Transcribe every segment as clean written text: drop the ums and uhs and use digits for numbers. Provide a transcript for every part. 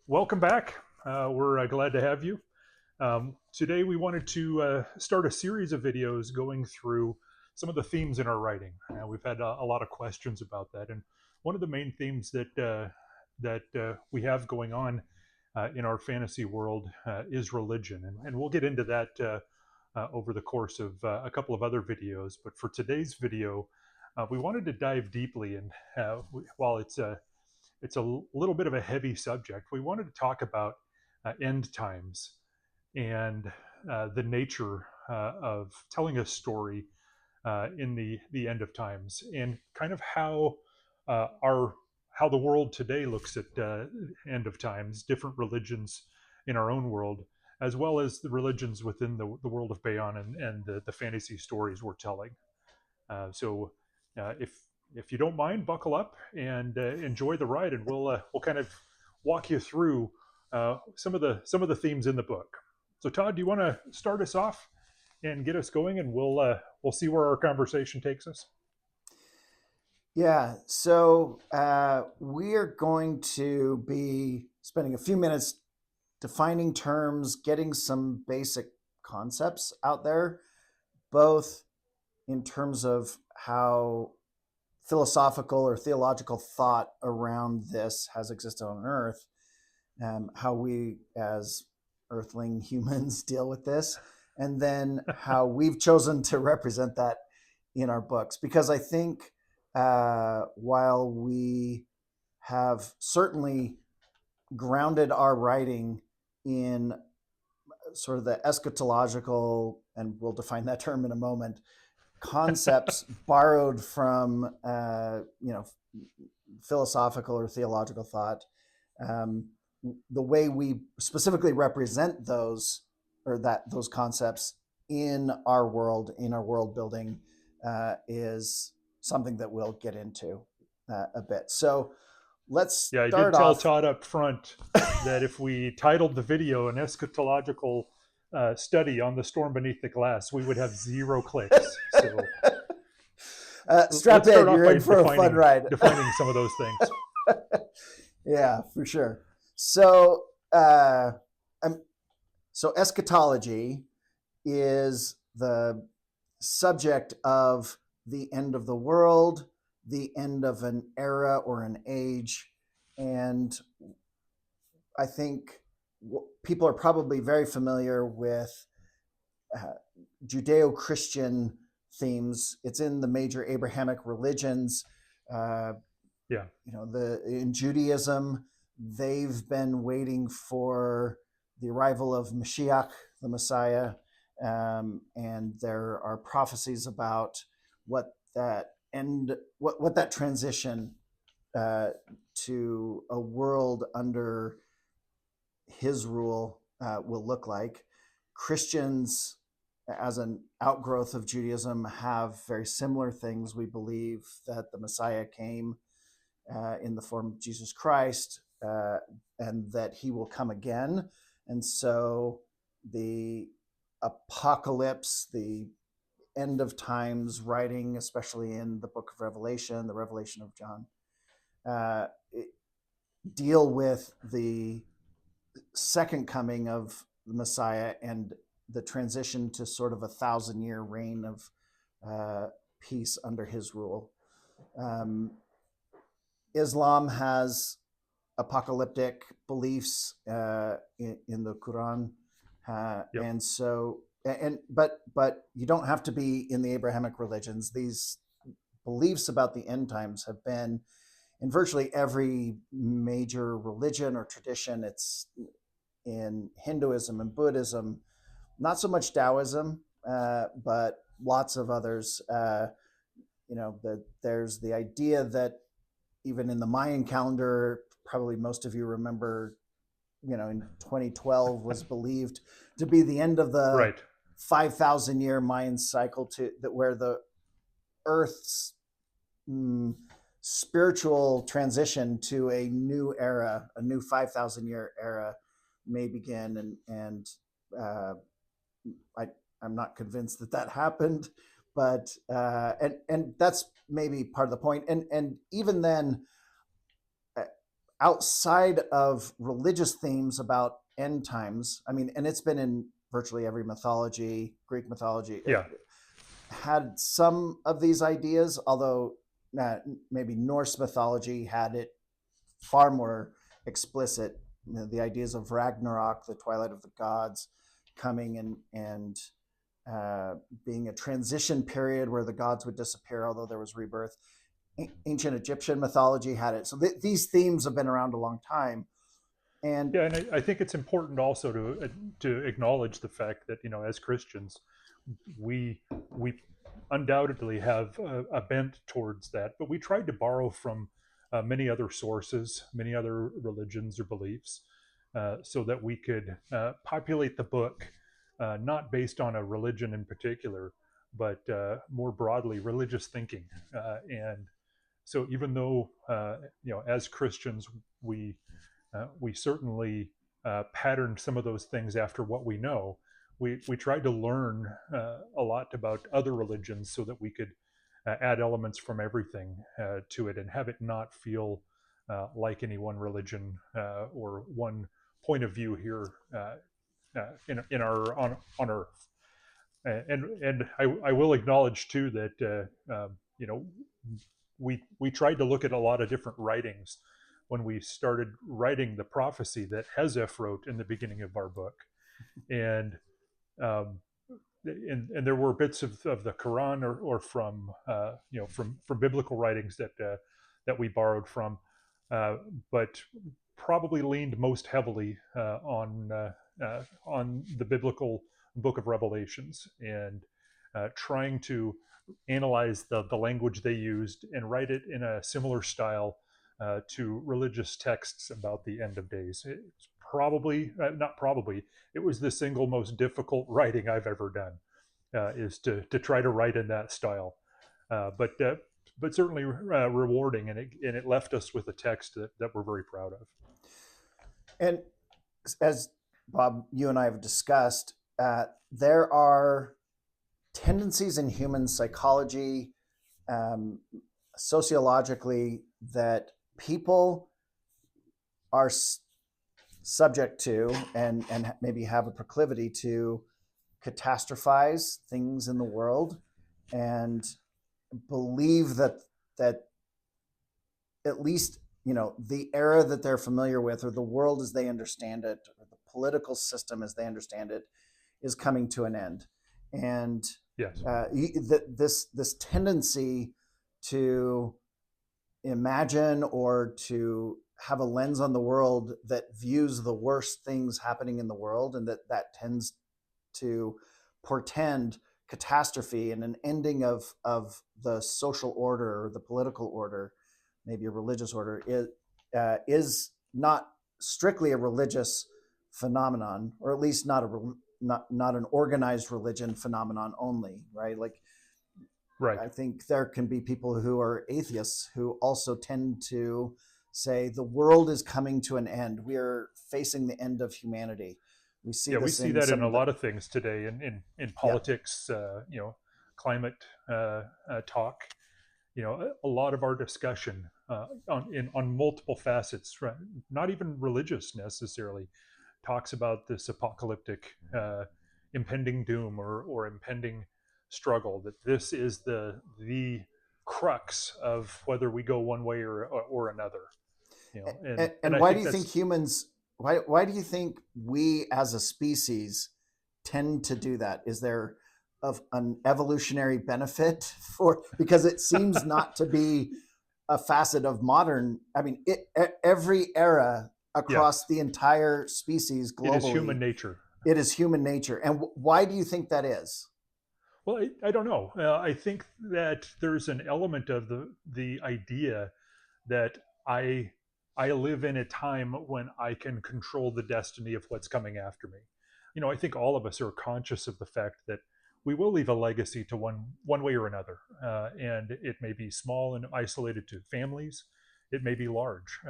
Welcome back. We're glad to have you. Today, we wanted to start a series of videos going through some of the themes in our writing. We've had a lot of questions about that, and one of the main themes that we have going on in our fantasy world is religion, and we'll get into that over the course of a couple of other videos. But for today's video, we wanted to dive deeply, and while it's a little bit of a heavy subject. We wanted to talk about end times and the nature of telling a story in the end of times, and kind of our how the world today looks at end of times, different religions in our own world, as well as the religions within the world of Baon and the fantasy stories we're telling. So if you don't mind, buckle up and enjoy the ride, and we'll kind of walk you through some of the themes in the book. So, Todd, do you want to start us off and get us going, and we'll see where our conversation takes us. Yeah, so we are going to be spending a few minutes defining terms, getting some basic concepts out there, both in terms of how philosophical or theological thought around this has existed on Earth, how we as earthling humans deal with this, and then how we've chosen to represent that in our books. Because I think while we have certainly grounded our writing in sort of the eschatological, and we'll define that term in a moment, concepts borrowed from philosophical or theological thought, the way we specifically represent those those concepts in our world, in our world building, is something that we'll get into a bit. So let's Yeah, I did start tell off. Todd up front that if we titled the video "An Eschatological Study on the Storm Beneath the Glass," we would have 0 clicks. So Strap let's in, start off you're by in for a fun ride. defining some of those things. Yeah, for sure. So, um, so eschatology is the subject of the end of the world, the end of an era or an age, and I think people are probably very familiar with uh, Judeo-Christian themes. It's in the major Abrahamic religions. Uh, Yeah. in Judaism, they've been waiting for the arrival of Mashiach, the Messiah, and there are prophecies about what what that transition uh, to a world under his rule will look like. Christians, as an outgrowth of Judaism, have very similar things. We believe that the Messiah came in the form of Jesus Christ, and that he will come again. And so the apocalypse, the end of times writing, especially in the book of Revelation, the Revelation of John, uh, deal with the second coming of the Messiah and the transition to sort of 1,000-year reign of peace under his rule. Um, Islam has apocalyptic beliefs in the Quran, Yep. and so but you don't have to be in the Abrahamic religions. These beliefs about the end times have been in virtually every major religion or tradition. It's in Hinduism and Buddhism, not so much Taoism, but lots of others. There's the idea that even in the Mayan calendar, probably most of you remember, in 2012 was believed to be the end of the Right. 5,000-year Mayan cycle, where the Earth's spiritual transition to a new era, a new 5,000-year era, may begin. And I'm not convinced that happened, but and that's maybe part of the point. And even then, outside of religious themes about end times, I mean, and it's been in virtually every mythology, Greek mythology, Yeah, had some of these ideas, although maybe Norse mythology had it far more explicit. You know, the ideas of Ragnarok, the twilight of the gods, coming and being a transition period where the gods would disappear, although there was rebirth. Ancient Egyptian mythology had it. So these themes have been around a long time. And yeah, and I think it's important also to acknowledge the fact that, as Christians, we undoubtedly have a bent towards that, but we tried to borrow from many other sources, many other religions or beliefs, so that we could populate the book, not based on a religion in particular, but more broadly religious thinking. And so, even though as Christians we certainly patterned some of those things after what we know. We tried to learn a lot about other religions so that we could add elements from everything to it and have it not feel like any one religion or one point of view here in our on Earth. And I will acknowledge too that we tried to look at a lot of different writings when we started writing the prophecy that Hezeph wrote in the beginning of our book, and um, and there were bits of the Quran or from from biblical writings that we borrowed from, but probably leaned most heavily on the biblical book of Revelations and trying to analyze the language they used and write it in a similar style to religious texts about the end of days. It's probably, not probably, it was the single most difficult writing I've ever done, is to try to write in that style. But certainly rewarding, and it left us with a text that we're very proud of. and as Bob, you and I have discussed, there are tendencies in human psychology, um, sociologically, that people are subject to, and maybe have a proclivity to catastrophize things in the world, and believe that at least the era that they're familiar with, or the world as they understand it, or the political system as they understand it, is coming to an end. And Yes. this tendency to imagine or to have a lens on the world that views the worst things happening in the world, and that tends to portend catastrophe and an ending of the social order or the political order, maybe a religious order, is not strictly a religious phenomenon, or at least not an organized religion phenomenon only, right? Like, Right. I think there can be people who are atheists who also tend to say the world is coming to an end. We are facing the end of humanity. We see Yeah, we this see in that in some a of the, lot of things today, in yeah. politics, climate talk. A lot of our discussion on multiple facets, right? Not even religious necessarily, talks about this apocalyptic impending doom or impending struggle. That this is the crux of whether we go one way or another. And And I why do think you think that's humans? Why do you think we as a species tend to do that? Is there of an evolutionary benefit for, because it seems not to be a facet of modern. I mean, every era across yes, the entire species it is human globally, nature. it is human nature. And why do you think that is? Well, I don't know. I think that there's an element of the idea that I I live in a time when I can control the destiny of what's coming after me. I think all of us are conscious of the fact that we will leave a legacy to one way or another, and it may be small and isolated to families, it may be large.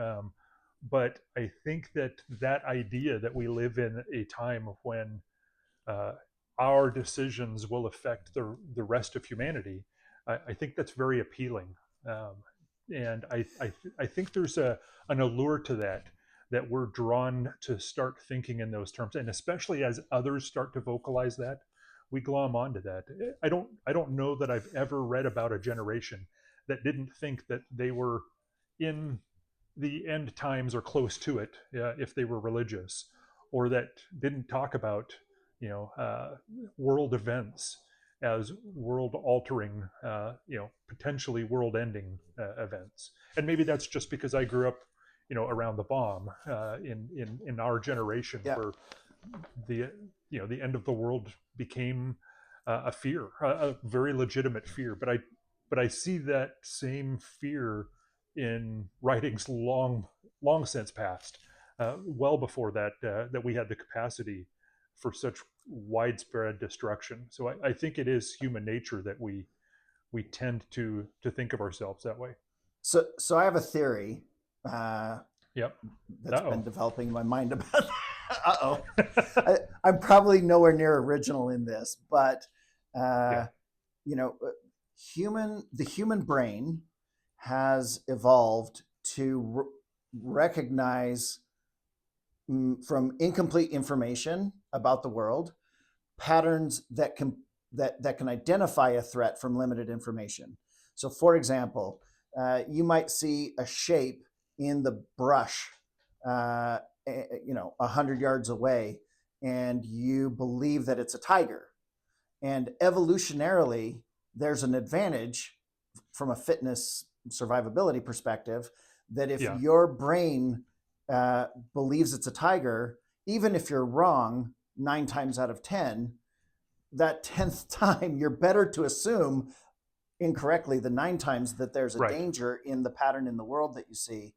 But I think that idea that we live in a time when uh, our decisions will affect the rest of humanity, I think that's very appealing. Um, and I think there's an allure to that, that we're drawn to start thinking in those terms, and especially as others start to vocalize that, we glom onto that. I don't know that I've ever read about a generation that didn't think that they were in the end times or close to it, if they were religious, or that didn't talk about, world events as world altering, potentially world ending events. And maybe that's just because I grew up, around the bomb, in our generation, Yeah. where the the end of the world became a fear, a very legitimate fear. But I see that same fear in writings long since past, well before that, that we had the capacity for such widespread destruction. So I think it is human nature that we tend to think of ourselves that way. So I have a theory Yep. that's been Uh-oh. developing in my mind about. Uh-oh. I'm probably nowhere near original in this, but uh, Yeah. you know, the human brain has evolved to recognize from incomplete information about the world patterns that can identify a threat from limited information. So, for example, you might see a shape in the brush, 100 yards away, and you believe that it's a tiger. And evolutionarily, there's an advantage from a fitness survivability perspective that if Yeah. your brain believes it's a tiger, even if you're wrong 9 times out of 10, that 10th time, you're better to assume incorrectly the 9 times that there's a Right. danger in the pattern in the world that you see.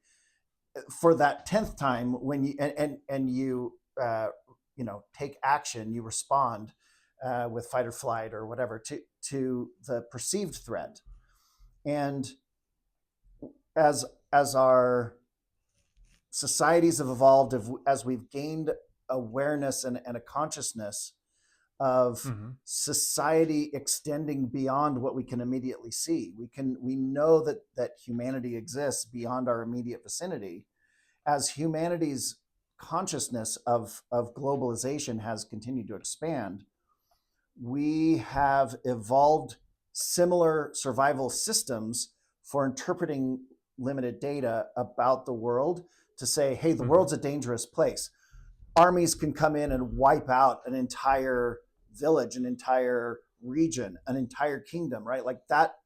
For that 10th time, when you and you take action, you respond with fight or flight or whatever to the perceived threat. And as our societies have evolved, as we've gained awareness and a consciousness of Hmm. society extending beyond what we can immediately see, we know that humanity exists beyond our immediate vicinity. As humanity's consciousness of globalization has continued to expand, we have evolved similar survival systems for interpreting limited data about the world to say, hey, the Hmm. world's a dangerous place. Armies can come in and wipe out an entire village, an entire region, an entire kingdom, right? Like that,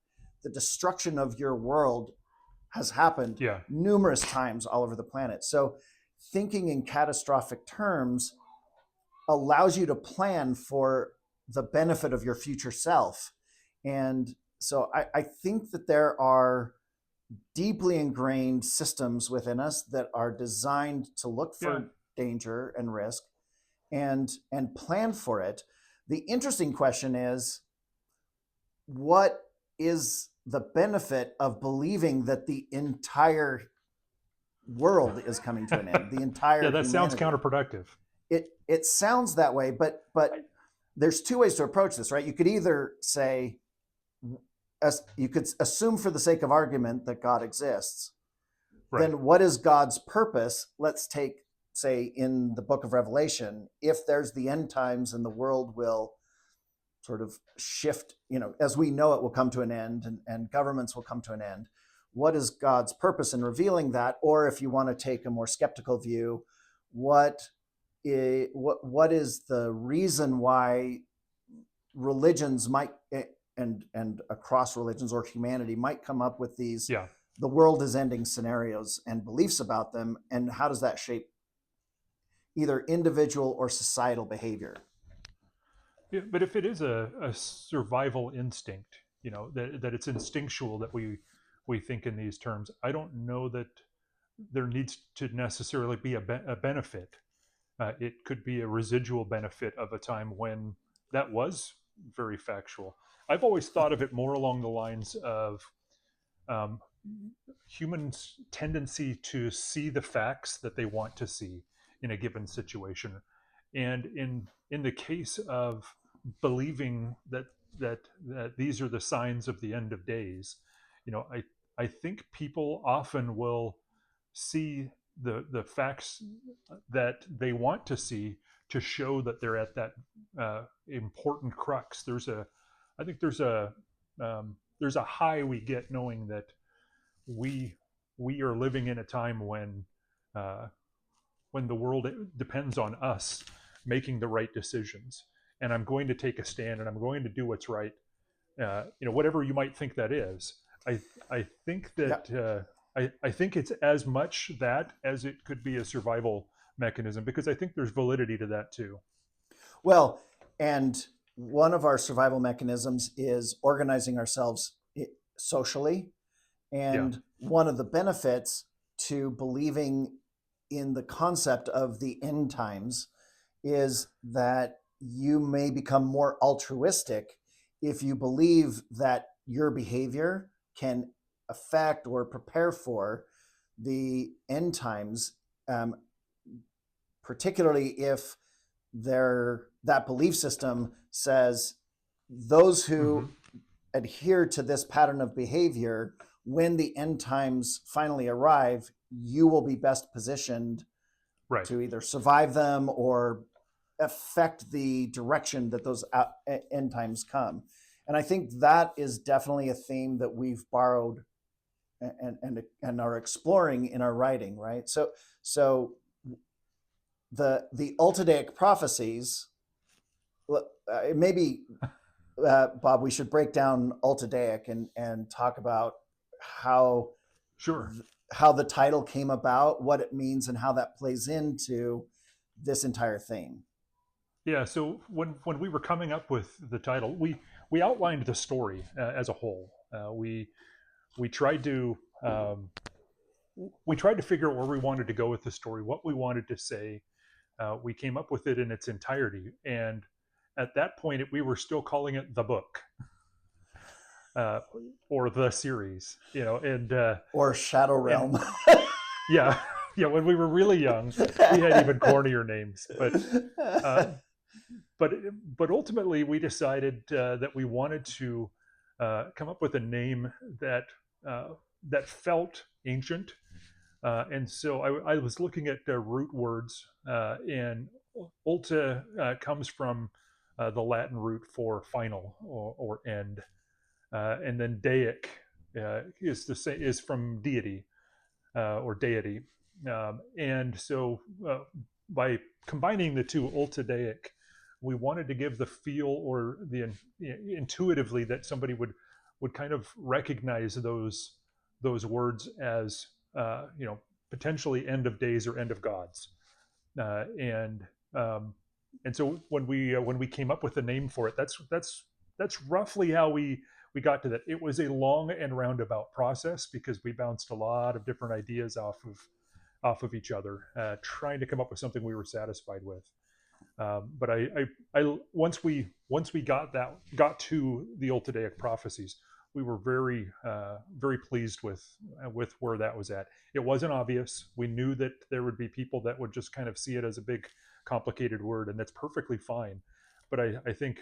the destruction of your world has happened Yeah. numerous times all over the planet. So thinking in catastrophic terms allows you to plan for the benefit of your future self. And so I think that there are deeply ingrained systems within us that are designed to look Yeah. for danger and risk and plan for it. The interesting question is, what is the benefit of believing that the entire world is coming to an end, the Yeah, entire that sounds humanity? counterproductive. It sounds that way, but I, there's two ways to approach this, right? You could either say, as you could assume for the sake of argument that God exists. right. Then what is God's purpose? Let's take, say, in the book of Revelation, if there's the end times and the world will sort of shift, as we know it will come to an end, and governments will come to an end. What is God's purpose in revealing that? Or if you want to take a more skeptical view, what is the reason why religions might, and across religions or humanity might come up with these Yeah. the world is ending scenarios and beliefs about them, and how does that shape either individual or societal behavior? Yeah, but if it is a survival instinct, that it's instinctual that we think in these terms, I don't know that there needs to necessarily be a benefit. It could be a residual benefit of a time when that was very factual. I've always thought of it more along the lines of, um, humans' tendency to see the facts that they want to see in a given situation, and in the case of believing that these are the signs of the end of days, you know, I I think people often will see the facts that they want to see to show that they're at that important crux. I think there's a high we get knowing that we we are living in a time uh, when the world depends on us making the right decisions. And I'm going to take a stand, and I'm going to do what's right. Whatever you might think that is. I I think Yeah. that I think it's as much that as it could be a survival mechanism, because I think there's validity to that too. Well, and one of our survival mechanisms is organizing ourselves socially. Yeah. And one of the benefits to believing in the concept of the end times is that you may become more altruistic if you believe that your behavior can affect or prepare for the end times, um, particularly if that belief system says those Mm-hmm. who adhere to this pattern of behavior, when the end times finally arrive, you will be best positioned Right. to either survive them or affect the direction that those end times come. And I think that is definitely a theme that we've borrowed and are exploring in our writing, right? So the Ultideic Prophecies, maybe Bob, we should break down Ultideic and talk about how Sure. how the title came about, what it means, and how that plays into this entire theme. Yeah. So when we were coming up with the title, we outlined the story as a whole. We tried to we tried to figure out where we wanted to go with the story, what we wanted to say. We came up with it in its entirety, and at that point, we were still calling it the book, uh, or the series, and Or Shadow and Realm. yeah, yeah. When we were really young, we had even cornier names, uh, but but ultimately, we decided that we wanted to come up with a name that uh, that felt ancient. And so I was looking at root words, and ulta comes from the Latin root for final or end, and then deic is from deity or deity, and so by combining the two, ultideic, we wanted to give the feel or the intuitively that somebody would kind of recognize those words as potentially end of days or end of gods, uh, and um, and so when we came up with the name for it, that's roughly how we got to that. It was a long and roundabout process because we bounced a lot of different ideas off of each other, trying to come up with something we were satisfied with. But I once we got to the Ultideic prophecies, we were very pleased with where that was at. It wasn't obvious. We knew that there would be people that would just kind of see it as a big complicated word, and that's perfectly fine. But I think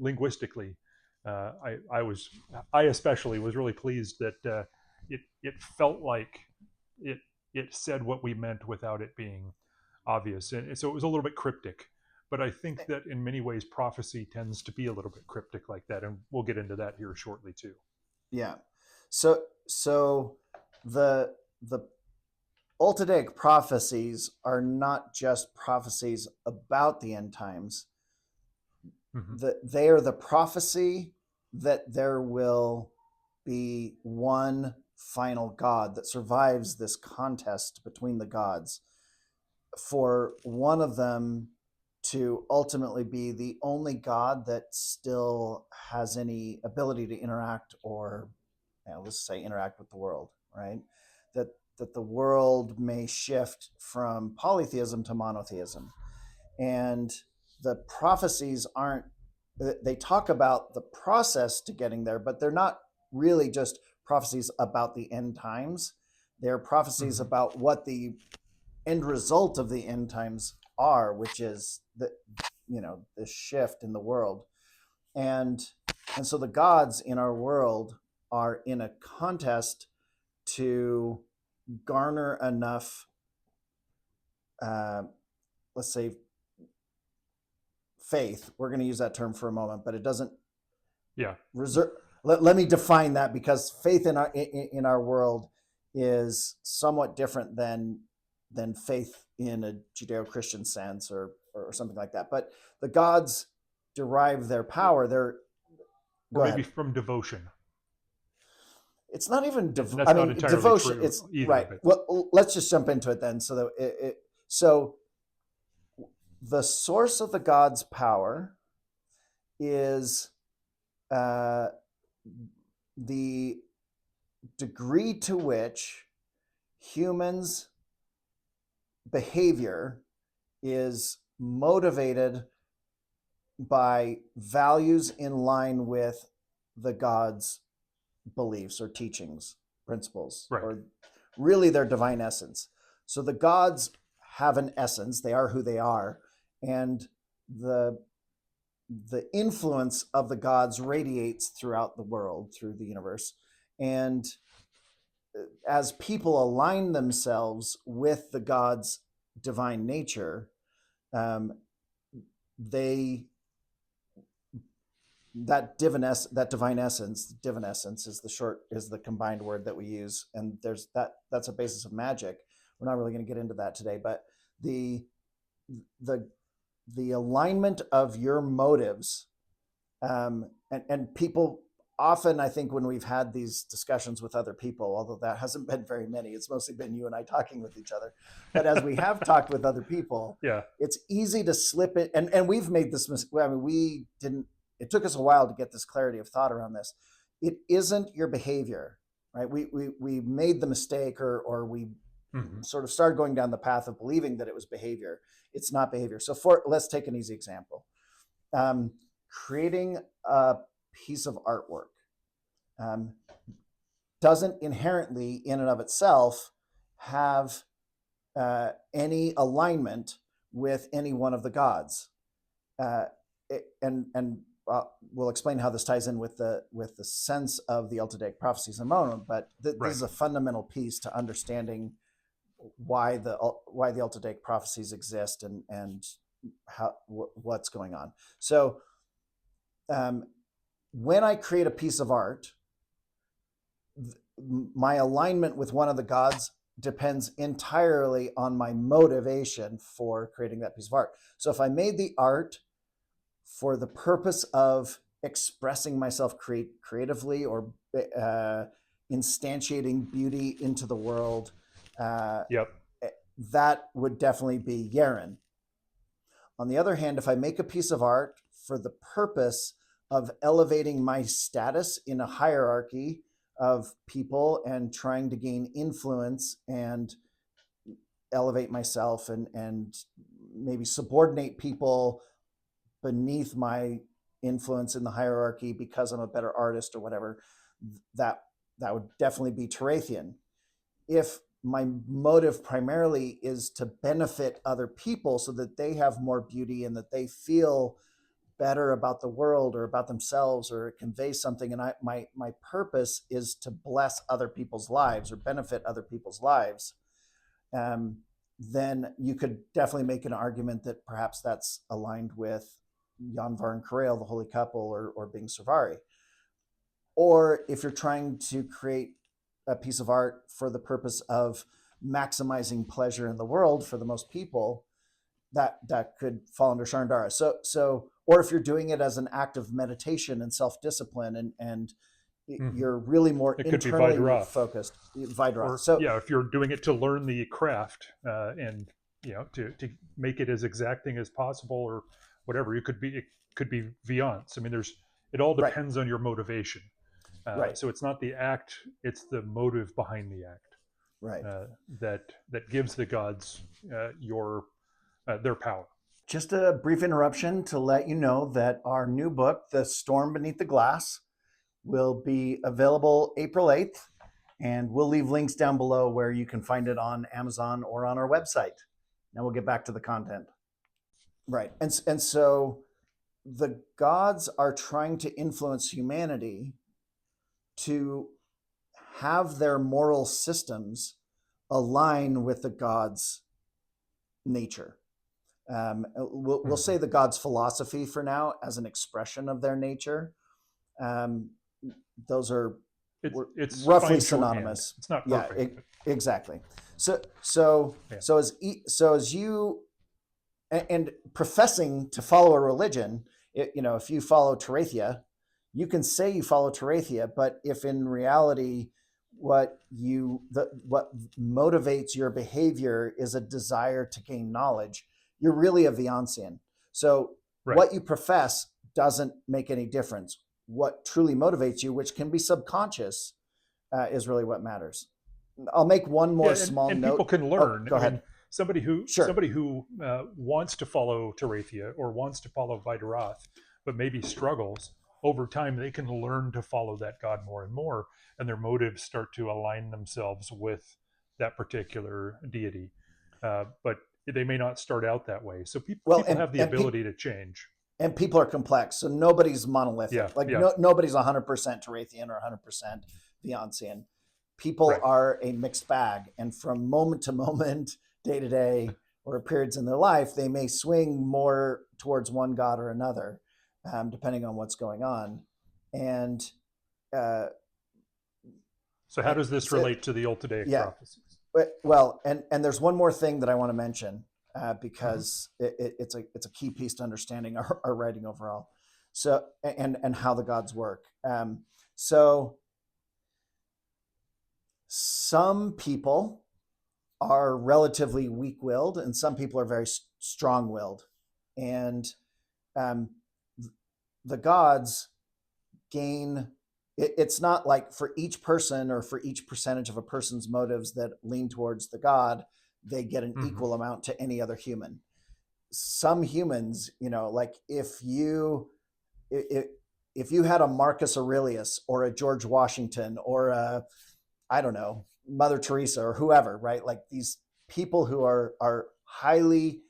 linguistically, I especially was really pleased that it felt like it it said what we meant without it being obvious, and so it was a little bit cryptic. But I think that in many ways, prophecy tends to be a little bit cryptic like that, and we'll get into that here shortly too. Yeah. So the Ultideic prophecies are not just prophecies about the end times. Mm-hmm. They are the prophecy that there will be one final God that survives this contest between the gods, for one of them to ultimately be the only God that still has any ability to interact, or let's say interact with the world, right? That that the world may shift from polytheism to monotheism. And the prophecies aren't, they talk about the process to getting there, but they're not really just prophecies about the end times. They're prophecies Mm-hmm. about what the end result of the end times are, which is the shift in the world. And and so the gods in our world are in a contest to garner enough, let's say, faith. We're going to use that term for a moment, but it doesn't reserve. Let me define that, because faith in our world is somewhat different than faith in a Judeo-Christian sense or something like that. But the gods derive their power. Or maybe from devotion. It's not even That's not entirely devotion. True it's either, right. But Well, let's just jump into it then. So the source of the gods' power is the degree to which humans' behavior is motivated by values in line with the gods' beliefs or teachings, principles, right. or really their divine essence. So the gods have an essence; they are who they are, and the influence of the gods radiates throughout the world, through the universe. And as people align themselves with the gods' divine nature, that divine essence is the combined word that we use, and that's a basis of magic. We're not really going to get into that today, but the alignment of your motives, and people often, I think, when we've had these discussions with other people, although that hasn't been very many, it's mostly been you and I talking with each other. But as we have talked with other people, it's easy to slip it. And we've made this mistake. I mean, it took us a while to get this clarity of thought around this. It isn't your behavior, right? We made the mistake, or we sort of started going down the path of believing that it was behavior. It's not behavior. So let's take an easy example. Creating a piece of artwork doesn't inherently, in and of itself, have any alignment with any one of the gods. We'll explain how this ties in with the sense of the Ultideic Prophecies in a moment. But this is a fundamental piece to understanding why the Ultideic Prophecies exist and what's going on. So when I create a piece of art, my alignment with one of the gods depends entirely on my motivation for creating that piece of art. So if I made the art for the purpose of expressing myself creatively, or instantiating beauty into the world, that would definitely be Yeren. On the other hand, if I make a piece of art for the purpose of elevating my status in a hierarchy of people and trying to gain influence and elevate myself and maybe subordinate people beneath my influence in the hierarchy because I'm a better artist or whatever, that would definitely be Terathian. If my motive primarily is to benefit other people so that they have more beauty and that they feel better about the world or about themselves, or it conveys something, and my purpose is to bless other people's lives or benefit other people's lives, then you could definitely make an argument that perhaps that's aligned with Yanvar and Karail, the holy couple, or being Servari. Or if you're trying to create a piece of art for the purpose of maximizing pleasure in the world for the most people, that could fall under Sharndara. So, or if you're doing it as an act of meditation and self-discipline, and you're really more internally focused, Vidra. If you're doing it to learn the craft, and to make it as exacting as possible, or whatever, it could be Viance. I mean, it all depends on your motivation. So it's not the act; it's the motive behind the act. That gives the gods their power. Just a brief interruption to let you know that our new book, The Storm Beneath the Glass, will be available April 8th, and we'll leave links down below where you can find it on Amazon or on our website. Now we'll get back to the content. Right. And so the gods are trying to influence humanity to have their moral systems align with the God's nature. We'll say the God's philosophy for now as an expression of their nature. Those are it's roughly fine shorthand. synonymous. It's not Yeah, perfect. exactly. So Yeah. as you and professing to follow a religion, if you follow Terathia, you can say you follow Terathia, but if in reality what motivates your behavior is a desire to gain knowledge, you're really a Viancian. So Right. what you profess doesn't make any difference. What truly motivates you, which can be subconscious, is really what matters. I'll make one more small and note. people can learn. Go ahead. Somebody who Sure. wants to follow Terathia or wants to follow Vidaroth, but maybe struggles over time, they can learn to follow that God more and more, and their motives start to align themselves with that particular deity. But they may not start out that way. So people have the ability to change. And people are complex, so nobody's monolithic. Nobody's 100% Terathian or 100% Viancian. People are a mixed bag, and from moment to moment, day to day, or periods in their life, they may swing more towards one God or another, depending on what's going on. And so how does this relate to the Ultideic prophecies? Well, and there's one more thing that I want to mention, because it's a key piece to understanding our writing overall. So and how the gods work. So some people are relatively weak-willed, and some people are very strong-willed, and the gods gain. It's not like for each person or for each percentage of a person's motives that lean towards the god, they get an equal amount to any other human. Some humans, like if you had a Marcus Aurelius or a George Washington or a, I don't know, Mother Teresa or whoever, right? Like these people who are highly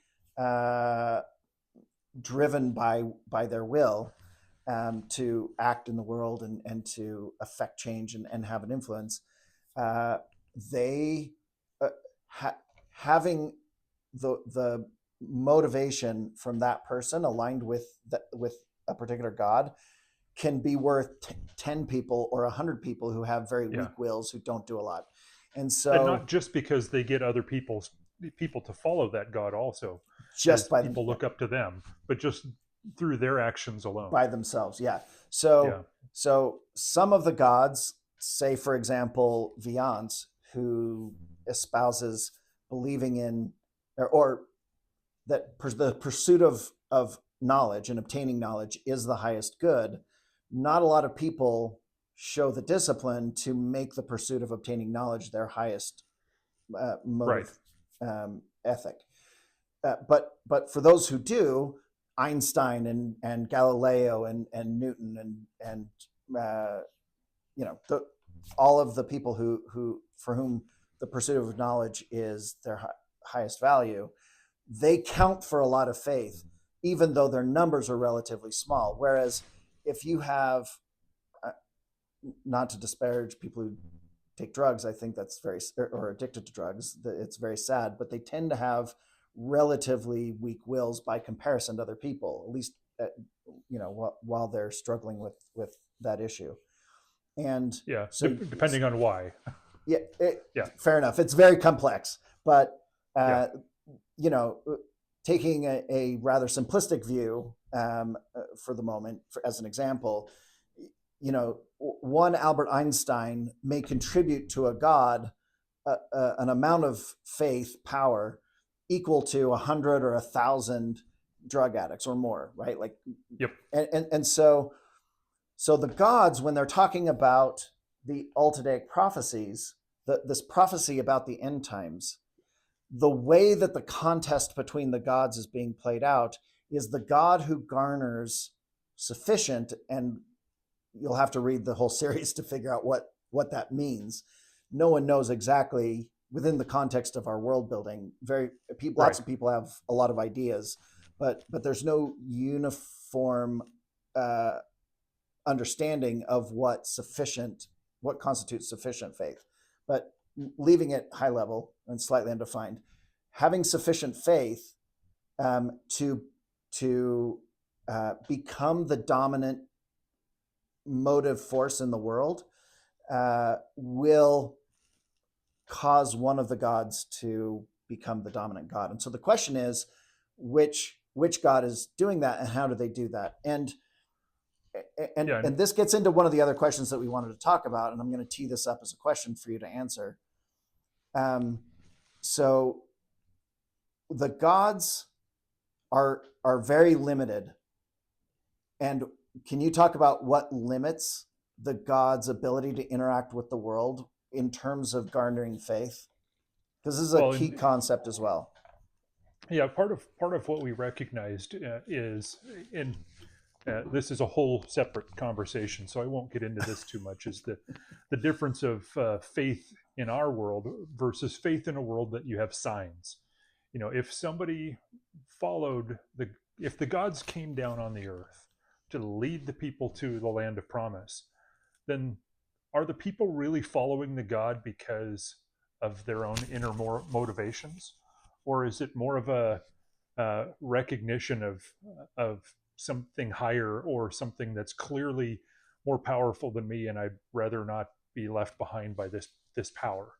driven by their will to act in the world and to affect change and have an influence. They having the motivation from that person aligned with a particular god can be worth 10 people or 100 people who have very weak wills who don't do a lot. And not just because they get other people to follow that god also, just by people look up to them, but just through their actions alone, by themselves. So some of the gods, say for example Viance, who espouses believing in or that the pursuit of knowledge and obtaining knowledge is the highest good. Not a lot of people show the discipline to make the pursuit of obtaining knowledge their highest motive, ethic. But for those who do, Einstein and Galileo and Newton and all of the people who for whom the pursuit of knowledge is their highest value, they count for a lot of faith, even though their numbers are relatively small. Whereas if you have, not to disparage people who take drugs, I think that's or addicted to drugs, it's very sad, but they tend to have relatively weak wills by comparison to other people, at least while they're struggling with that issue. And so depending on why. Fair enough. It's very complex, but taking a rather simplistic view for the moment, as an example, one Albert Einstein may contribute to a god an amount of faith, power equal to 100 or 1,000 drug addicts or more, right? And so the gods, when they're talking about the Ultideic prophecies, this prophecy about the end times, the way that the contest between the gods is being played out is the god who garners sufficient, and you'll have to read the whole series to figure out what that means. No one knows exactly within the context of our world building. Lots of people have a lot of ideas, but there's no uniform understanding of what sufficient what constitutes sufficient faith. But leaving it high level and slightly undefined, having sufficient faith to become the dominant motive force in the world will cause one of the gods to become the dominant god. And so the question is, which god is doing that, and how do they do that? And this gets into one of the other questions that we wanted to talk about, and I'm going to tee this up as a question for you to answer. So the gods are very limited. And can you talk about what limits the gods' ability to interact with the world in terms of garnering faith? Because this is a key concept as well. Yeah, part of what we recognized is in this is a whole separate conversation, so I won't get into this too much. Is the difference of faith in our world versus faith in a world that you have signs. You know, if somebody if the gods came down on the earth to lead the people to the land of promise, then are the people really following the God because of their own inner motivations, or is it more of a recognition of something higher, or something that's clearly more powerful than me, and I'd rather not be left behind by this power?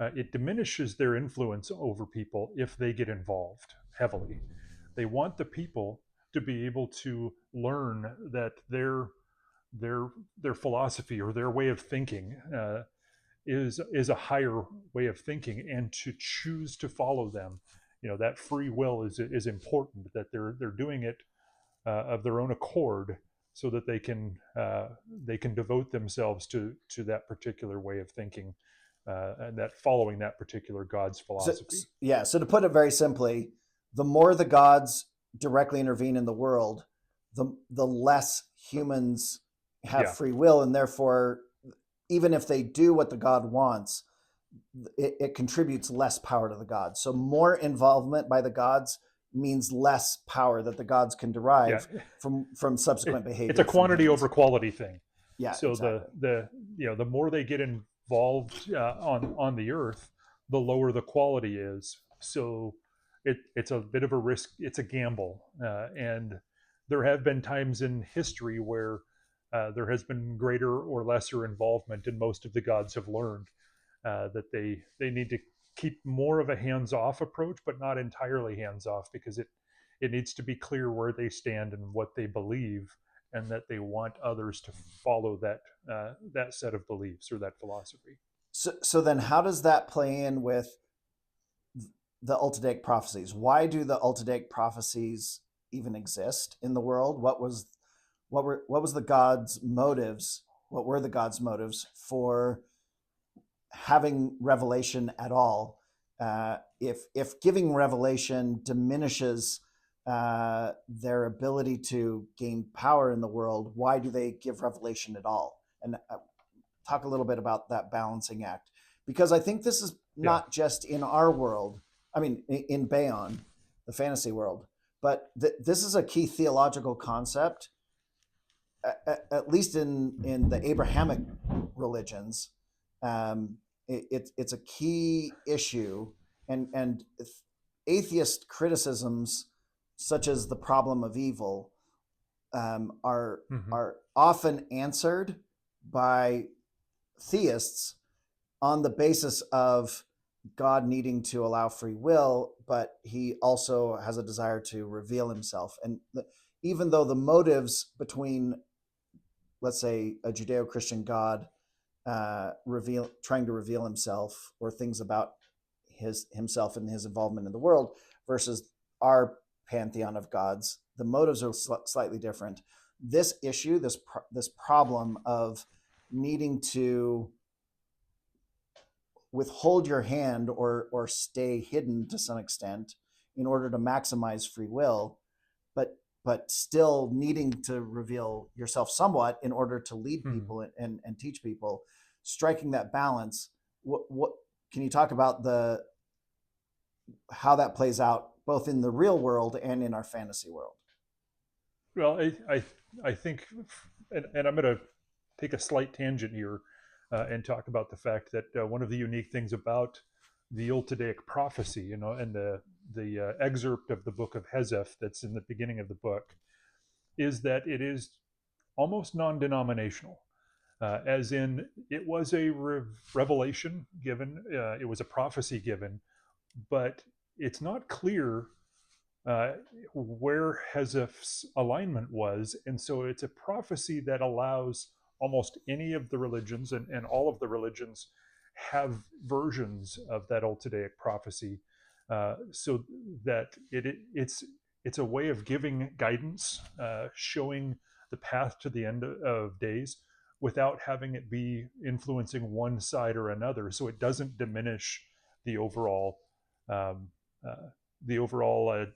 It diminishes their influence over people if they get involved heavily. They want the people to be able to learn that their philosophy or their way of thinking is a higher way of thinking, and to choose to follow them. You know, that free will is important, that they're doing it of their own accord, so that they can devote themselves to that particular way of thinking, and that following that particular god's philosophy. So to put it very simply, the more the gods directly intervene in the world, the less humans have free will, and therefore, even if they do what the god wants, it contributes less power to the gods. So more involvement by the gods means less power that the gods can derive from subsequent behavior. It's a quantity over quality thing. Yeah. So exactly. The more they get involved on the earth, the lower the quality is. So it's a bit of a risk. It's a gamble, and there have been times in history where there has been greater or lesser involvement, and most of the gods have learned that they need to keep more of a hands-off approach, but not entirely hands-off, because it needs to be clear where they stand and what they believe, and that they want others to follow that set of beliefs or that philosophy. So then how does that play in with the Ultideic prophecies? Why do the Ultideic prophecies even exist in the world? What was the gods' motives? What were the gods' motives for having revelation at all? If giving revelation diminishes their ability to gain power in the world, why do they give revelation at all? And talk a little bit about that balancing act, because I think this is not just in our world. I mean, in Baon, the fantasy world, but this is a key theological concept, at least in the Abrahamic religions. It's a key issue, and atheist criticisms such as the problem of evil are often answered by theists on the basis of God needing to allow free will, but he also has a desire to reveal himself. And even though the motives between, let's say, a Judeo-Christian God trying to reveal himself, or things about himself and his involvement in the world, versus our pantheon of gods, the motives are slightly different. This issue, this problem of needing to withhold your hand or stay hidden to some extent in order to maximize free will, but still needing to reveal yourself somewhat in order to lead people and teach people, striking that balance. What can you talk about how that plays out both in the real world and in our fantasy world? Well, I think, and I'm going to take a slight tangent here, and talk about the fact that one of the unique things about the Ultideic Prophecy, and the excerpt of the book of Hezeph that's in the beginning of the book, is that it is almost non-denominational, as in it was a revelation given, it was a prophecy given, but it's not clear uh, where Hezeph's alignment was. And so it's a prophecy that allows almost any of the religions, and all of the religions have versions of that Ultideic prophecy, so that it's a way of giving guidance, showing the path to the end of days without having it be influencing one side or another. So it doesn't diminish the overall um, uh,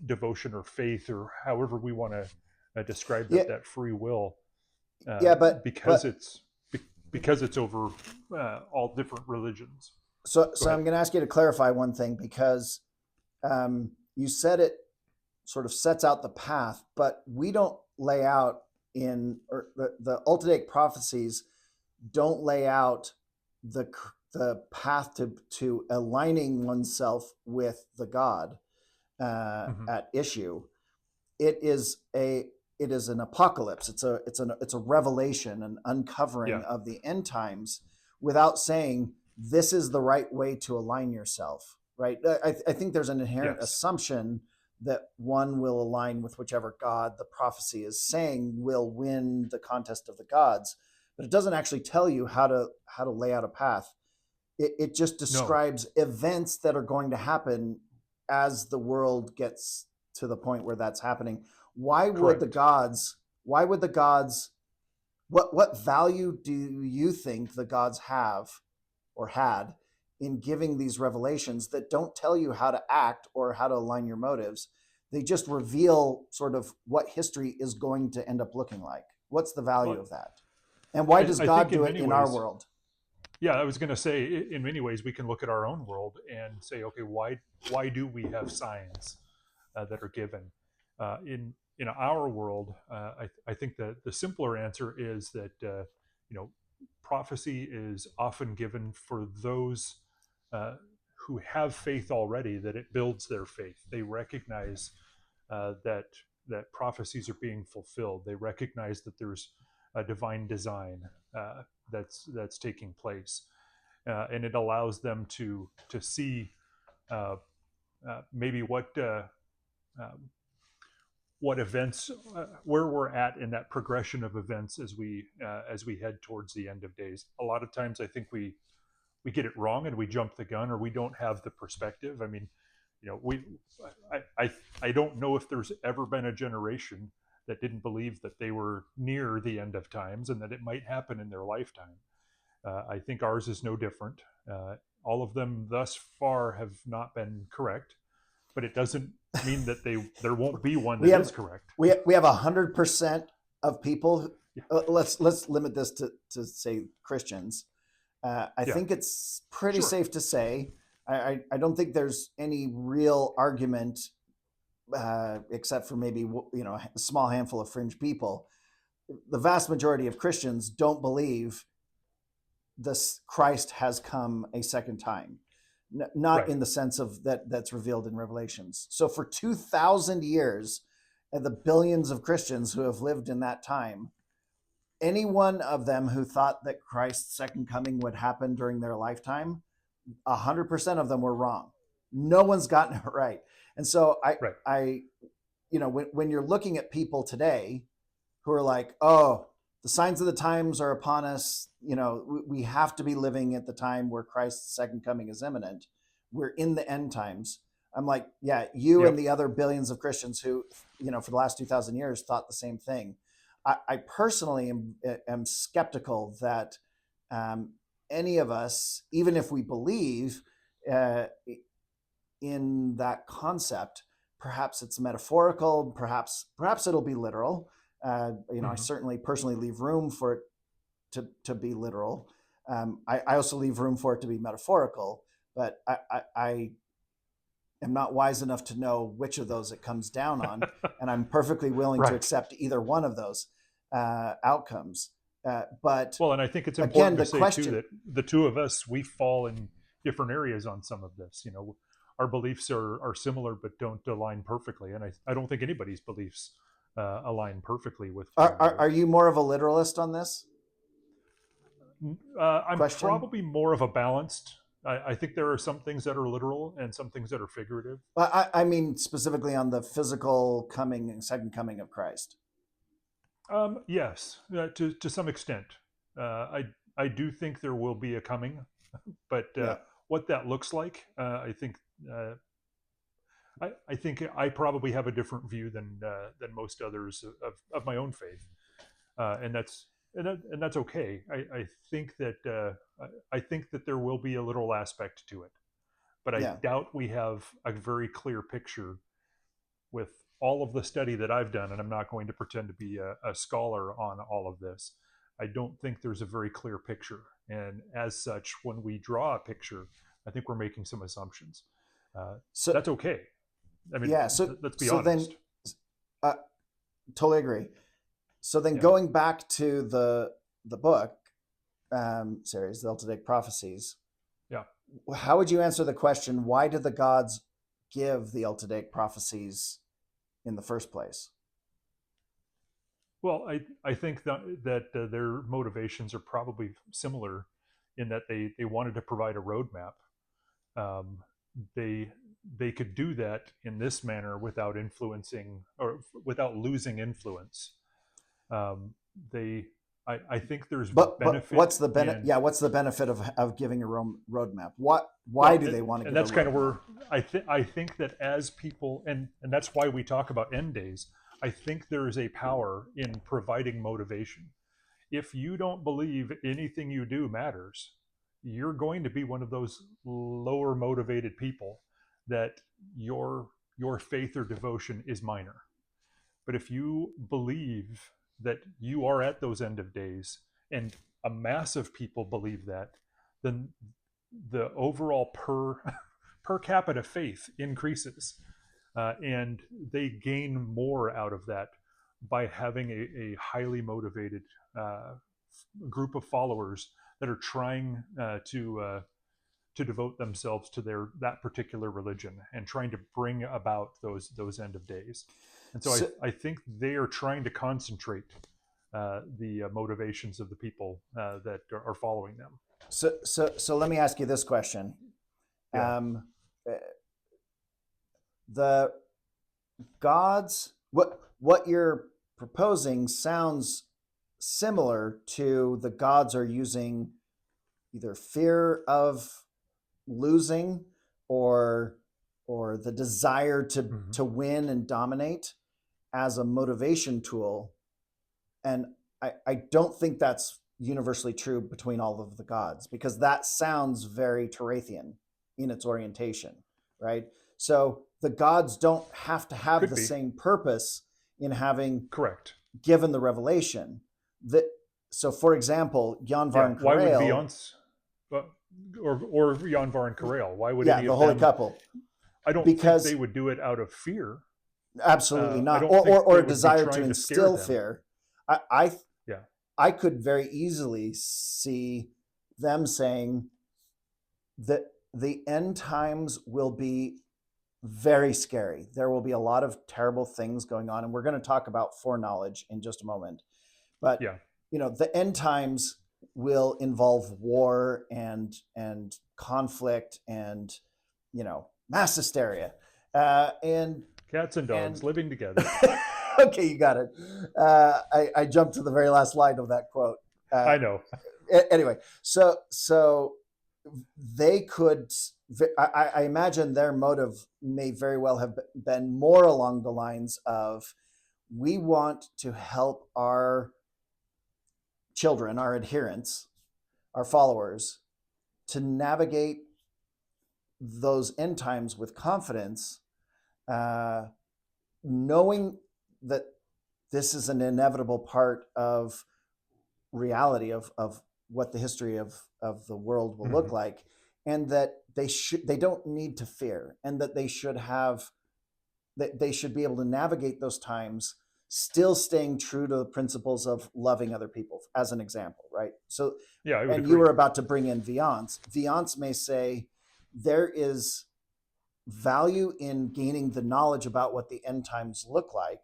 devotion or faith, or however we want to describe Yeah, that free will, uh, yeah, but because it's because it's over all different religions. Go so ahead. I'm going to ask you to clarify one thing, because you said it sort of sets out the path, but we don't lay out or the Ultideic prophecies don't lay out the path to aligning oneself with the God Mm-hmm. at issue. It is an apocalypse. It's a revelation, an uncovering Yeah. of the end times, without saying this is the right way to align yourself. Right? I think there's an inherent Yes. assumption that one will align with whichever God the prophecy is saying will win the contest of the gods, but it doesn't actually tell you how to lay out a path. It just No. describes events that are going to happen as the world gets to the point where that's happening. Why would the Correct. gods? Why would the gods? What value do you think the gods have or had in giving these revelations that don't tell you how to act or how to align your motives? They just reveal sort of what history is going to end up looking like. What's the value Well, of that? And why does I God think in do it many in our ways, world? yeah, I was going to say, in many ways, we can look at our own world and say, okay, why do we have signs that are given in our world? I think that the simpler answer is that prophecy is often given for those uh, who have faith already, that it builds their faith. They recognize that prophecies are being fulfilled. They recognize that there's a divine design that's taking place, and it allows them to see uh, maybe um, what events, where we're at in that progression of events as we head towards the end of days. A lot of times, I think we get it wrong and we jump the gun, or we don't have the perspective. I mean, we I don't know if there's ever been a generation that didn't believe that they were near the end of times and that it might happen in their lifetime. I think ours is no different. All of them thus far have not been correct, but it doesn't mean that there won't be one we that have is correct. we have 100% of people. Yeah. Let's limit this to say Christians. I Yeah. think it's pretty Sure. safe to say. I don't think there's any real argument, except for maybe a small handful of fringe people. The vast majority of Christians don't believe this Christ has come a second time, not Right. in the sense of that's revealed in Revelations. So for 2,000 years, the billions of Christians who have lived in that time, any one of them who thought that Christ's second coming would happen during their lifetime, 100% of them were wrong. No one's gotten it right. And so Right. when you're looking at people today who are like, oh, the signs of the times are upon us, we have to be living at the time where Christ's second coming is imminent. We're in the end times. I'm like, yeah, you and Yep. the other billions of Christians who, for the last 2,000 years thought the same thing. I personally am skeptical that any of us, even if we believe uh, in that concept, perhaps it's metaphorical, perhaps it'll be literal. I Mm-hmm. certainly personally leave room for it to be literal. I also leave room for it to be metaphorical, but I am not wise enough to know which of those it comes down on, and I'm perfectly willing to Right. accept either one of those outcomes. But Well, and I think it's again, important to the say too question, that the two of us, we fall in different areas on some of this. Our beliefs are similar but don't align perfectly, and I don't think anybody's beliefs align perfectly with one are another. you more of a literalist on this I'm question? probably more of a balanced. I think there are some things that are literal and some things that are figurative. Well, I mean specifically on the physical coming and second coming of Christ. Yes, to some extent. I do think there will be a coming, but Yeah, what that looks like, uh, I think I probably have a different view than most others of my own faith, and that's okay. I think that I think that there will be a literal aspect to it, but I yeah. doubt we have a very clear picture with all of the study that I've done, and I'm not going to pretend to be a scholar on all of this. I don't think there's a very clear picture, and as such, when we draw a picture, I think we're making some assumptions. Uh, So that's okay. I mean, yeah, so let's be so then, honest. uh, totally agree. So then, Yeah. going back to the book series, the Ultideic Prophecies, Yeah. how would you answer the question? Why did the gods give the Ultideic Prophecies in the first place? Well, I think that their motivations are probably similar in that they wanted to provide a roadmap. Um, they they could do that in this manner without influencing or without losing influence. Um, they I think there's But benefit what's the benefit? in Yeah, what's the benefit of giving a roadmap? What? Why well, do they want to and give a that's kind of roadmap? where I think that as people and that's why we talk about end days. I think there is a power in providing motivation. If you don't believe anything you do matters, you're going to be one of those lower motivated people that your faith or devotion is minor. But if you believe that you are at those end of days and a mass of people believe that, then the overall per capita faith increases, and they gain more out of that by having a highly motivated uh, group of followers that are trying to devote themselves to that particular religion and trying to bring about those end of days. And so So, I think they are trying to concentrate the motivations of the people that are following them. so let me ask you this question. Yeah. Um, uh, the gods, what you're proposing sounds similar to the gods are using either fear of losing or the desire Hmm. to win and dominate as a motivation tool. And I don't think that's universally true between all of the gods, because that sounds very Terathian in its orientation, right? So the gods don't have to have Could the be same purpose in having correct. given the revelation. That So, for example, Jan Yeah. Varn Why would Karel, Beyonce or Jan Var Karel? Why would yeah, any the of holy them? couple, I don't think they because would do it out of fear. absolutely I not, don't think or they a would be desire to trying to scare instill them. fear. I, I Yeah. I could very easily see them saying that the end times will be very scary. There will be a lot of terrible things going on, and we're going to talk about foreknowledge in just a moment. But Yeah. the end times will involve war and conflict and mass hysteria, and Cats and dogs and living together. okay, you got it. I jumped to the very last line of that quote. Uh, I know. Anyway, so they could. I imagine their motive may very well have been more along the lines of, we want to help our children, our adherents, our followers, to navigate those end times with confidence, uh, knowing that this is an inevitable part of reality of what the history of the world will look Hmm. like, and that they don't need to fear, and that they should be able to navigate those times still staying true to the principles of loving other people, as an example, right? So, Yeah, I would and you agree. were about to bring in Viance. Viance may say there is value in gaining the knowledge about what the end times look like.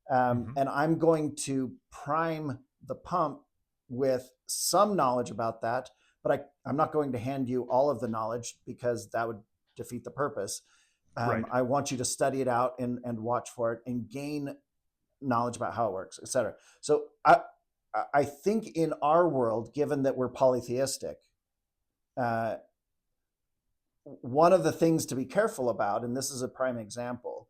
Hmm. And I'm going to prime the pump with some knowledge about that, but I'm not going to hand you all of the knowledge because that would defeat the purpose. Right. I want you to study it out and watch for it and gain knowledge about how it works, etc. So I think in our world, given that we're polytheistic, uh, one of the things to be careful about, and this is a prime example,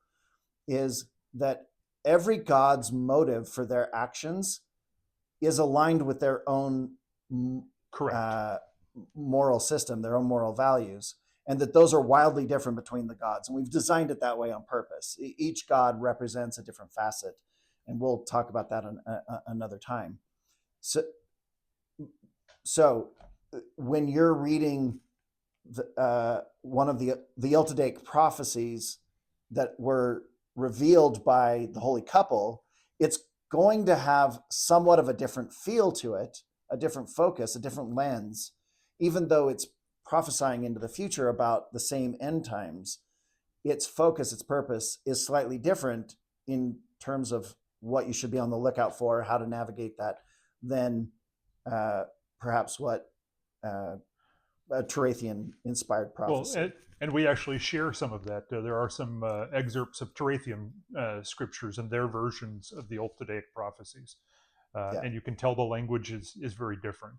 is that every god's motive for their actions is aligned with their own Correct. uh, moral system, their own moral values, and that those are wildly different between the gods. And we've designed it that way on purpose. Each god represents a different facet, and we'll talk about that another time. So, so when you're reading one of the Ultideic prophecies that were revealed by the Holy Couple, it's going to have somewhat of a different feel to it, a different focus, a different lens, even though it's prophesying into the future about the same end times. Its focus, its purpose is slightly different in terms of what you should be on the lookout for, how to navigate that, than perhaps what a Terathian inspired Well, prophecy. and we actually share some of that. There are some excerpts of Terathian scriptures and their versions of the Ultideic prophecies, Yeah, and you can tell the language is very different.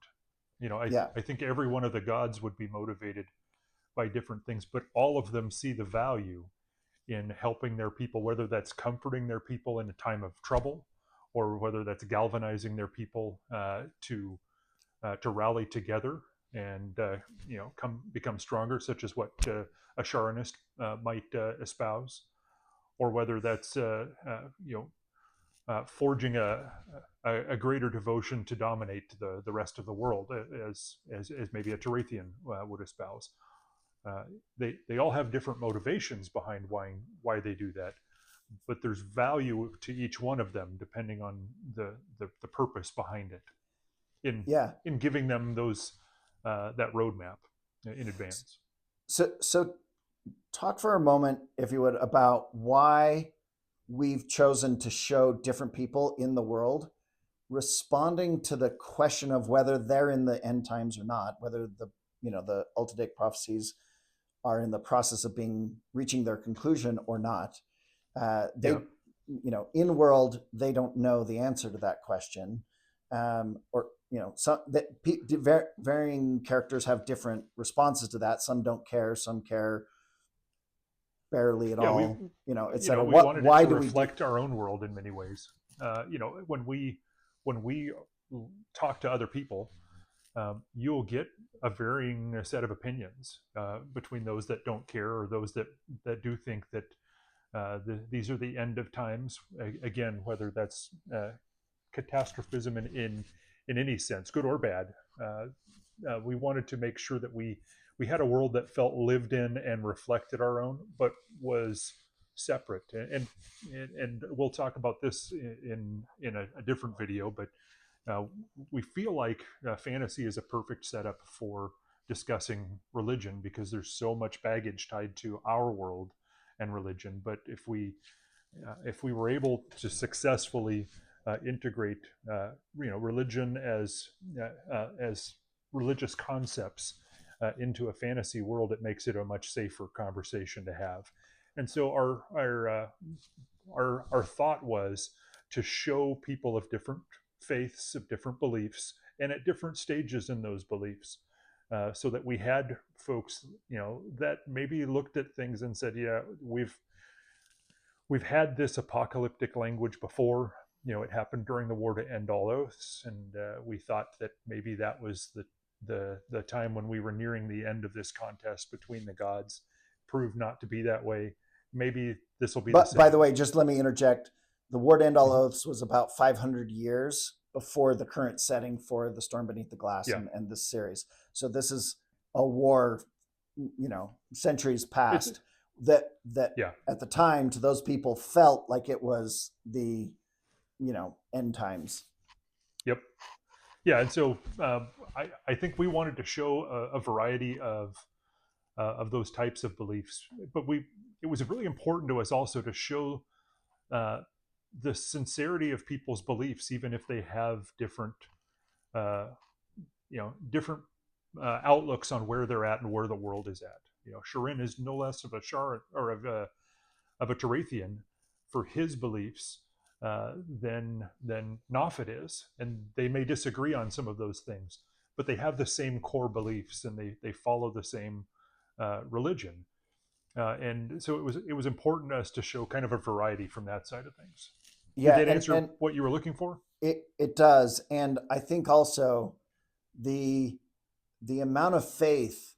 You know, yeah, I think every one of the gods would be motivated by different things, but all of them see the value in helping their people, whether that's comforting their people in a time of trouble, or whether that's galvanizing their people to rally together and come become stronger, such as what a Charonist might espouse, or whether that's forging a greater devotion to dominate the rest of the world, as maybe a Terathian would espouse. They all have different motivations behind why they do that, but there's value to each one of them depending on the purpose behind it in yeah. in giving them those that roadmap in advance. So talk for a moment, if you would, about why we've chosen to show different people in the world responding to the question of whether they're in the end times or not, whether the Ultideic prophecies are in the process of reaching their conclusion or not. Yeah, They, in world, they don't know the answer to that question, or some that varying characters have different responses to that. Some don't care, some care barely at yeah. We all, etc. we wanted it Why to do we do? reflect our own world in many ways. When we talk to other people, you'll get a varying set of opinions between those that don't care or those that do think that these are the end of times. Again, whether that's catastrophism in any sense, good or bad. We wanted to make sure that we had a world that felt lived in and reflected our own, but was separate. And we'll talk about this in a different video, but uh, we feel like fantasy is a perfect setup for discussing religion because there's so much baggage tied to our world and religion. But if we were able to successfully integrate religion as religious concepts into a fantasy world, it makes it a much safer conversation to have. And so our thought was to show people of different faiths, of different beliefs, and at different stages in those beliefs, so that we had folks, that maybe looked at things and said, "Yeah, we've had this apocalyptic language before. It happened during the war to end all oaths, and we thought that maybe that was the time when we were nearing the end of this contest between the gods. Proved not to be that way. Maybe this will be the But by the same." way, just let me interject. The War to End All Mhm. Oaths was about 500 years before the current setting for The Storm Beneath the Glass Yeah, and this series. So this is a war, centuries it's past, that yeah, at the time to those people felt like it was the end times. Yep. Yeah, and so I think we wanted to show a variety of those types of beliefs, but it was really important to us also to show uh, the sincerity of people's beliefs, even if they have different uh, different outlooks on where they're at and where the world is at. Sharin is no less of a Shar or of a Terathian for his beliefs than Nofit is, and they may disagree on some of those things, but they have the same core beliefs and they follow the same religion. And so it was important to us to show kind of a variety from that side of things. Did Yeah, that and answer what you were looking for? it does, and I think also the amount of faith,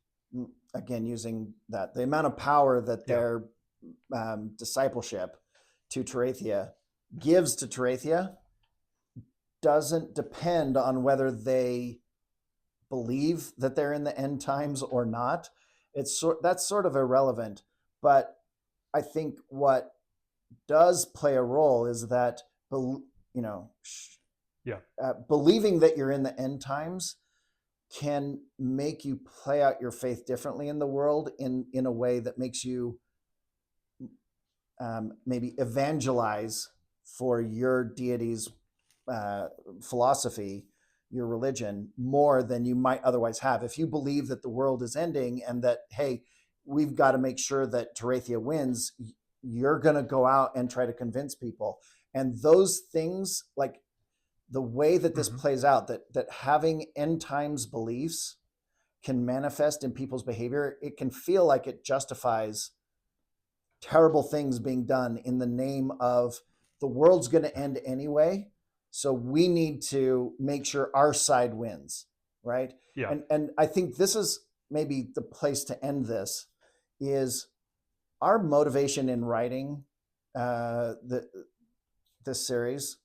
again using that, the amount of power that Yeah. their discipleship to Terathia gives to Terathia doesn't depend on whether they believe that they're in the end times or not. That's sort of irrelevant. But I think what does play a role is that Yeah. believing that you're in the end times can make you play out your faith differently in the world in a way that makes you maybe evangelize for your deity's philosophy, your religion, more than you might otherwise have. If you believe that the world is ending and that, hey, we've got to make sure that Terathia wins, you're going to go out and try to convince people. And those things, like the way that this plays out, that having end times beliefs can manifest in people's behavior, it can feel like it justifies terrible things being done in the name of the world's going to end anyway, so we need to make sure our side wins, right? Yeah. And I think this is maybe the place to end this. Is our motivation in writing this series,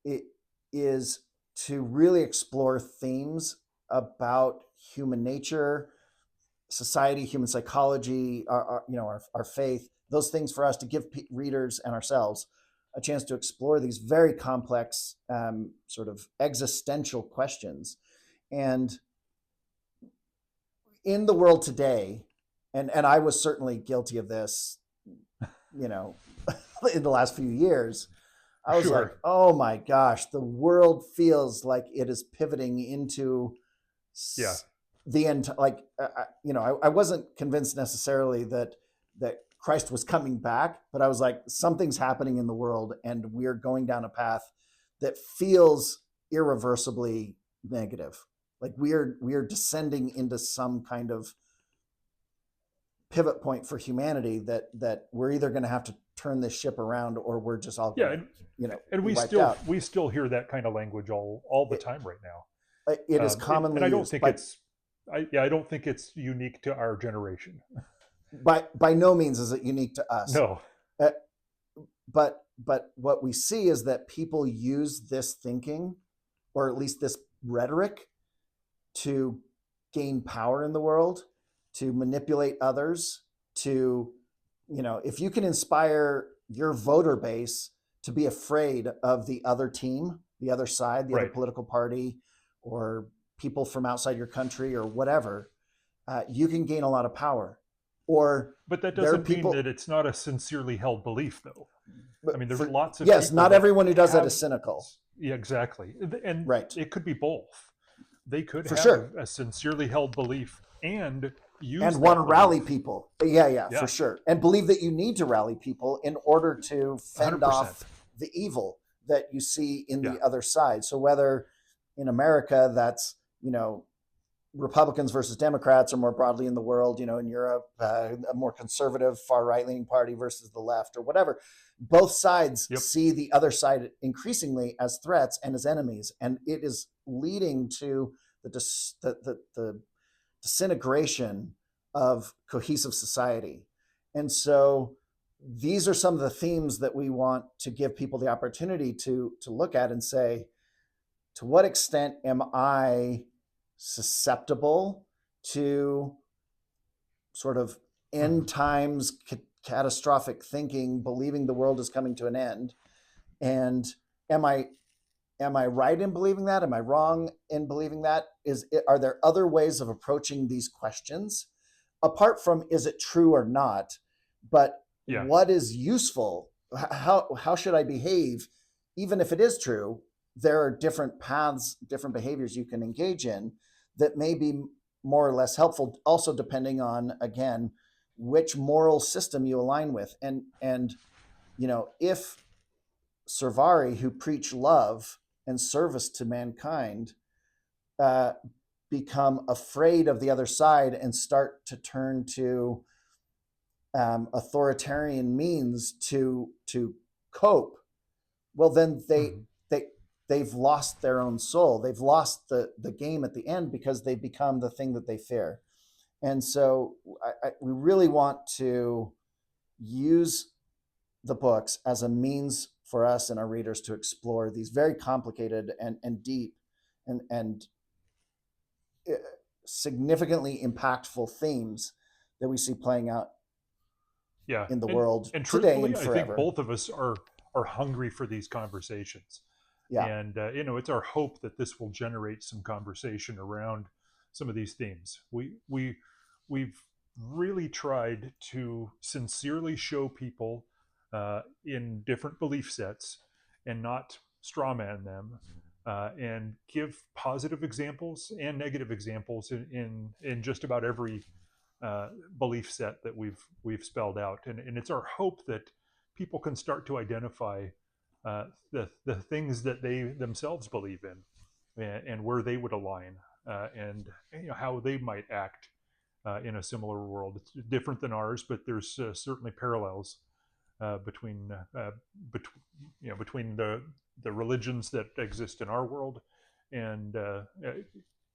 it is to really explore themes about human nature, society, human psychology, our faith, those things, for us to give readers and ourselves a chance to explore these very complex sort of existential questions. And in the world today, and I was certainly guilty of this, in the last few years, I was like, oh my gosh, the world feels like it is pivoting into the end. Like, I wasn't convinced necessarily that Christ was coming back, but I was like, something's happening in the world and we're going down a path that feels irreversibly negative. Like we are descending into some kind of pivot point for humanity that we're either going to have to turn this ship around or we're just all going to, and we still hear that kind of language all the time right now. It is commonly and I don't used, think I don't think it's unique to our generation. By no means is it unique to us. No. But what we see is that people use this thinking, or at least this rhetoric, to gain power in the world, to manipulate others, to, if you can inspire your voter base to be afraid of the other team, the other side, the other political party, or people from outside your country or whatever, you can gain a lot of power. But that doesn't mean that it's not a sincerely held belief, though. I mean, there's lots of yes, not everyone who does that is cynical. Yeah, exactly, and it could be both. They could for have sure a sincerely held belief and use and want to rally people. Yeah, for sure, and believe that you need to rally people in order to fend 100%. Off the evil that you see in the other side. So whether in America that's Republicans versus Democrats, or more broadly in the world, in Europe, a more conservative, far right-leaning party versus the left, or whatever. Both sides see the other side increasingly as threats and as enemies, and it is leading to the disintegration of cohesive society. And so these are some of the themes that we want to give people the opportunity to look at and say, to what extent am I susceptible to sort of end times catastrophic thinking, believing the world is coming to an end, and am I right in believing that? Am I wrong in believing that? Are there other ways of approaching these questions apart from is it true or not? But Yeah. what is useful? How should I behave, even if it is true? There are different paths, different behaviors you can engage in that may be more or less helpful. Also, depending on, again, which moral system you align with, and if Servari, who preach love and service to mankind, uh, become afraid of the other side and start to turn to authoritarian means to cope, well, then Mhm. they've lost their own soul. They've lost the game at the end because they become the thing that they fear. And so we really want to use the books as a means for us and our readers to explore these very complicated and deep and significantly impactful themes that we see playing out Yeah. in the And world and today truthfully, and I think forever. both of us are hungry for these conversations. Yeah. And it's our hope that this will generate some conversation around some of these themes. We've really tried to sincerely show people in different belief sets and not strawman them, and give positive examples and negative examples in just about every uh, belief set that we've spelled out. And it's our hope that people can start to identify the things that they themselves believe in, and where they would align, and how they might act in a similar world. It's different than ours, but there's certainly parallels between between the religions that exist in our world and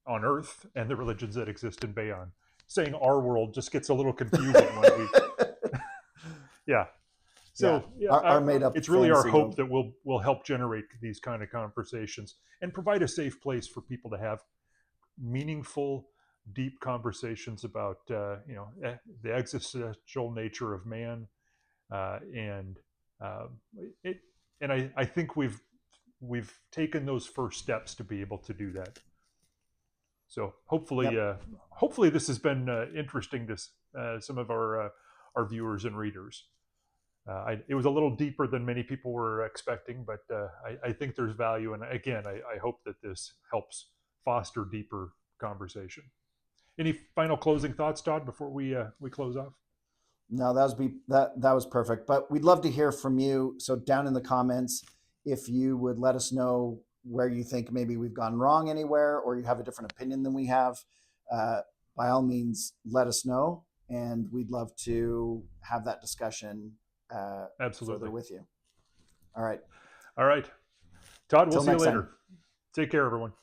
on Earth, and the religions that exist in Baon. Saying our world just gets a little confusing when we, yeah. Yeah. So yeah, Our made up it's really our fantasy hope world. that we'll help generate these kind of conversations and provide a safe place for people to have meaningful, deep conversations about the existential nature of man, and um, it. And I think we've taken those first steps to be able to do that. So hopefully, Yep. hopefully this has been interesting to some of our viewers and readers. It was a little deeper than many people were expecting, but I think there's value. And again, I hope that this helps foster deeper conversation. Any final closing thoughts, Todd, before we close off? No, that was perfect. But we'd love to hear from you. So down in the comments, if you would let us know where you think maybe we've gone wrong anywhere, or you have a different opinion than we have, uh, by all means, let us know, and we'd love to have that discussion further Absolutely. with you. All right. All right, Todd. We'll Till see you next time. later. Take care, everyone.